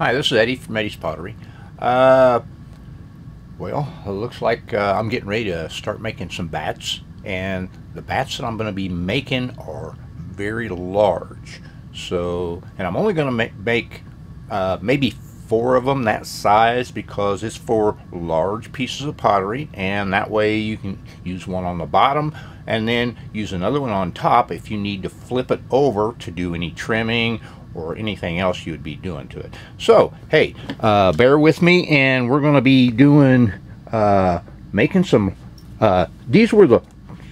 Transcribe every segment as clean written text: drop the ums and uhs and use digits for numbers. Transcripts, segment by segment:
Hi, this is Eddie from Eddie's Pottery. Well, it looks like I'm getting ready to start making some bats, and the bats that I'm going to be making are very large. So, and I'm only going to make maybe 4 of them that size because it's for large pieces of pottery, and that way you can use one on the bottom and then use another one on top if you need to flip it over to do any trimming or anything else you would be doing to it. So, hey, bear with me, and we're going to be doing, making some, these were the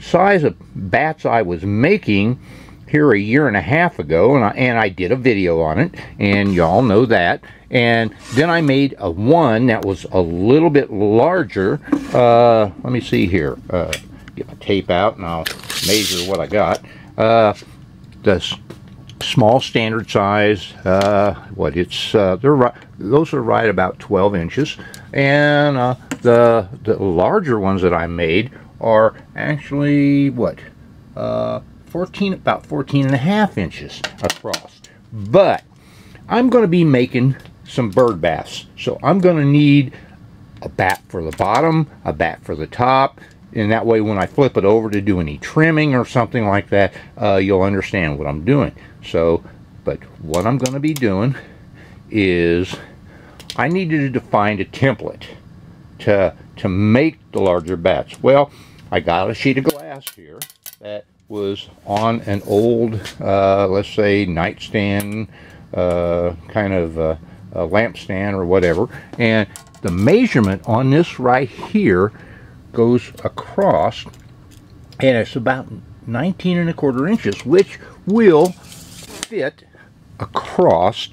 size of bats I was making here a year and a half ago, and I did a video on it, and y'all know that. And then I made a one that was a little bit larger. Let me see here. Get my tape out, and I'll measure what I got. This small standard size, what it's they're right, those are right about 12 inches, and the larger ones that I made are actually what, 14, about 14 and a half inches across. But I'm going to be making some bird baths, so I'm going to need a bat for the bottom, a bat for the top, and that way when I flip it over to do any trimming or something like that, you'll understand what I'm doing. So, but what I'm going to be doing is I needed to find a template to make the larger bats. Well, I got a sheet of glass here that was on an old, let's say, nightstand, kind of a lampstand or whatever, and the measurement on this right here goes across, and it's about 19 and a quarter inches, which will fit across,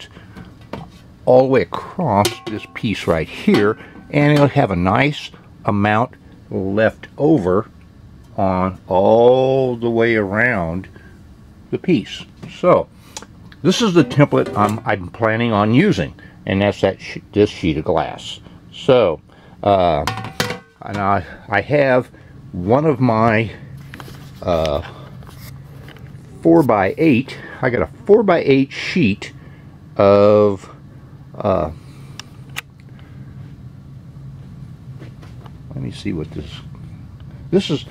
all the way across this piece right here, and it'll have a nice amount left over on all the way around the piece. So this is the template I'm planning on using, and that's this sheet of glass. So and I have one of my 4x8. I got a 4x8 sheet of let me see what this is.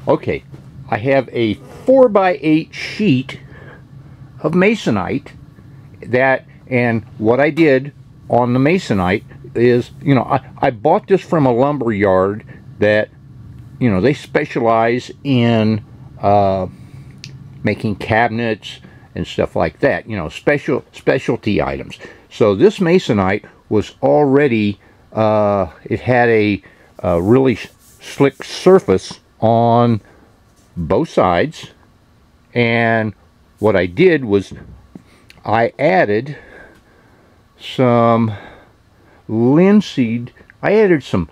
Okay, I have a 4x8 sheet of masonite, that, and what I did on the masonite is, you know, I bought this from a lumber yard that, you know, they specialize in making cabinets and stuff like that, you know, specialty items. So this masonite was already, it had a really slick surface on both sides, and what I did was I added some linseed. I added some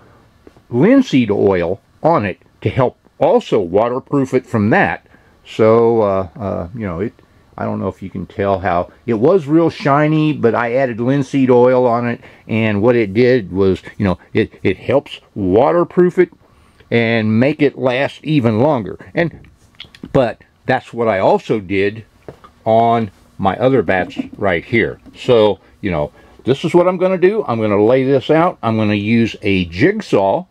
linseed oil on it to help also waterproof it from that. So you know, I don't know if you can tell how it was real shiny, but I added linseed oil on it, and what it did was, you know, it helps waterproof it and make it last even longer. But that's what I also did on my other bats right here. So, you know, this is what I'm going to do. I'm going to lay this out. I'm going to use a jigsaw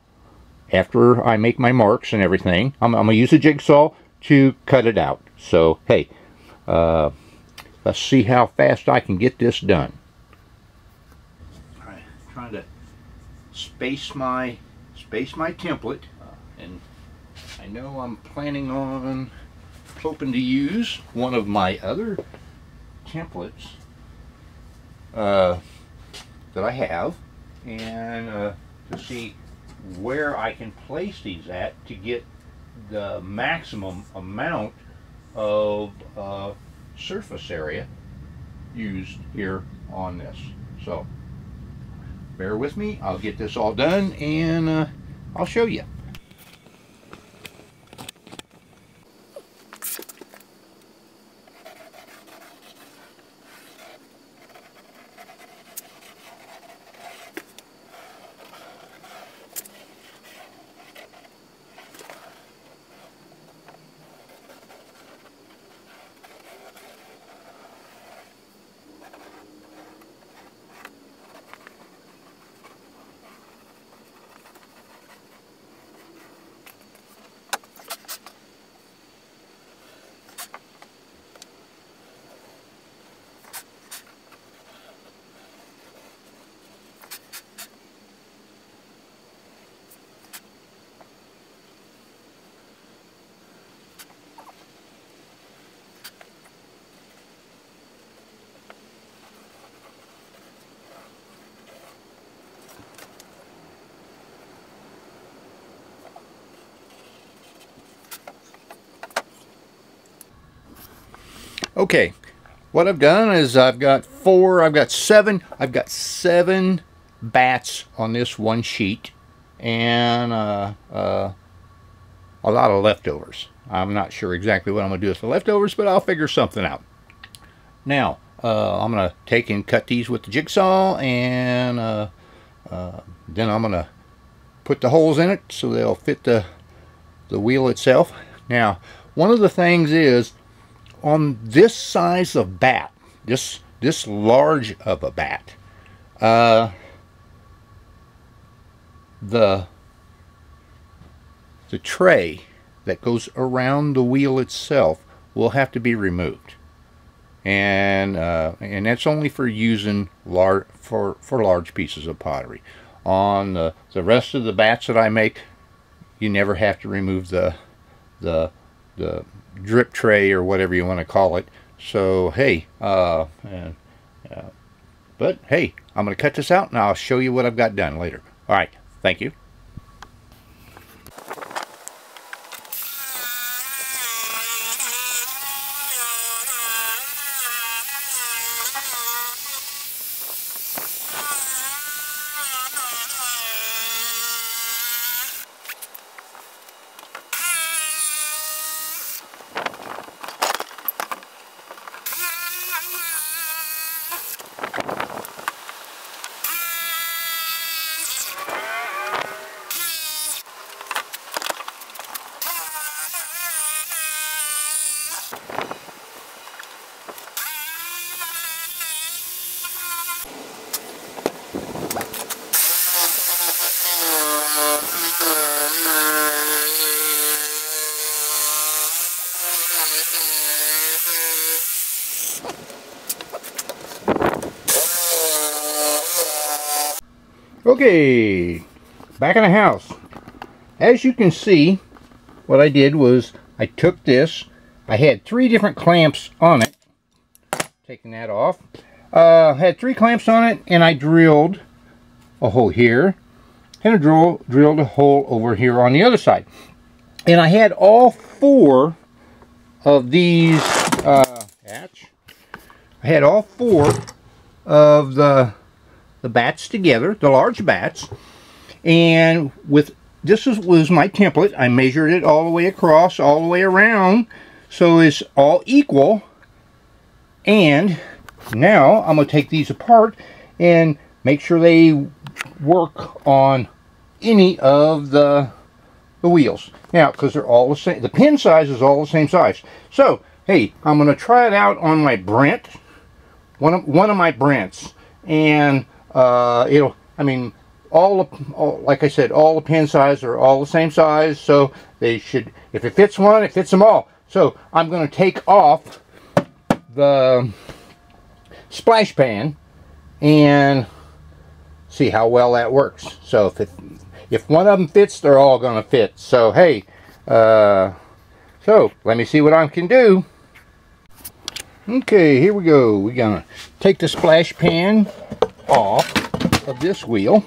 after I make my marks and everything. I'm going to use a jigsaw to cut it out. So, hey, let's see how fast I can get this done. I'm trying to space my template, and I know I'm planning on hoping to use one of my other templates that I have, and to see where I can place these at to get the maximum amount of surface area used here on this. So bear with me, I'll get this all done, and I'll show you. Okay, what I've done is I've got seven bats on this one sheet, and a lot of leftovers. I'm not sure exactly what I'm going to do with the leftovers, but I'll figure something out. Now, I'm going to take and cut these with the jigsaw, and then I'm going to put the holes in it so they'll fit the wheel itself. Now, one of the things is, on this size of bat, this large of a bat, the tray that goes around the wheel itself will have to be removed, and that's only for using for large pieces of pottery. On the rest of the bats that I make, you never have to remove the drip tray or whatever you want to call it. So hey, but hey, I'm going to cut this out and I'll show you what I've got done later. All right, thank you. Okay, back in the house. As you can see, what I did was I took this. I had 3 different clamps on it. Taking that off. Had 3 clamps on it, and I drilled a hole here, and I drilled a hole over here on the other side. And I had all 4 of these. I had all 4 of the bats together, the large bats, and with this was my template. I measured it all the way across, all the way around, so it's all equal. And now I'm going to take these apart and make sure they work on any of the wheels. Now, because they're all the same, the pin size is all the same size. So hey, I'm going to try it out on my Brent, one of my Brents, and I mean, like I said, all the pin sizes are all the same size, so they should, if it fits one, it fits them all. So I'm going to take off the splash pan and see how well that works. So if one of them fits, they're all going to fit. So hey, so let me see what I can do. Okay, here we go. We're going to take the splash pan off of this wheel,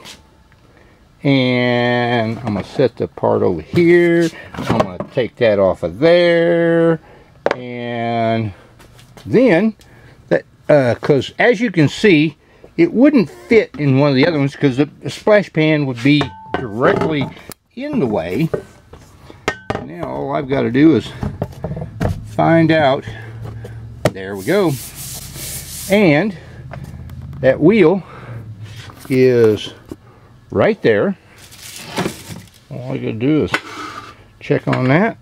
and I'm going to set the part over here. I'm going to take that off of there, and then that because as you can see, it wouldn't fit in one of the other ones because the splash pan would be directly in the way. Now all I've got to do is find out. There we go. And that wheel is right there. All I gotta do is check on that.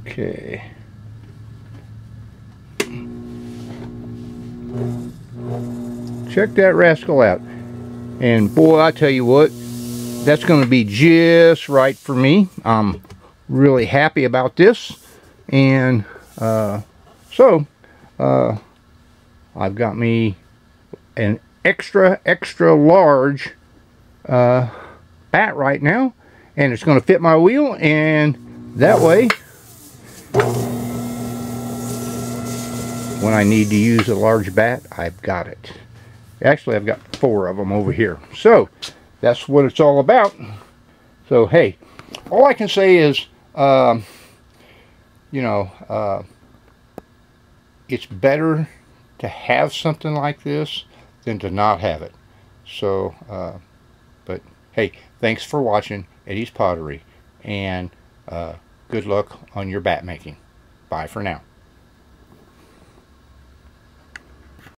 Okay. Check that rascal out. And boy, I tell you what, that's going to be just right for me. I'm really happy about this. And so I've got me an extra large bat right now, and it's going to fit my wheel, and that way when I need to use a large bat, I've got it. Actually, I've got 4 of them over here. So that's what it's all about. So hey, all I can say is you know, it's better to have something like this than to not have it. So, but hey, thanks for watching Eddie's Pottery, and good luck on your bat making. Bye for now.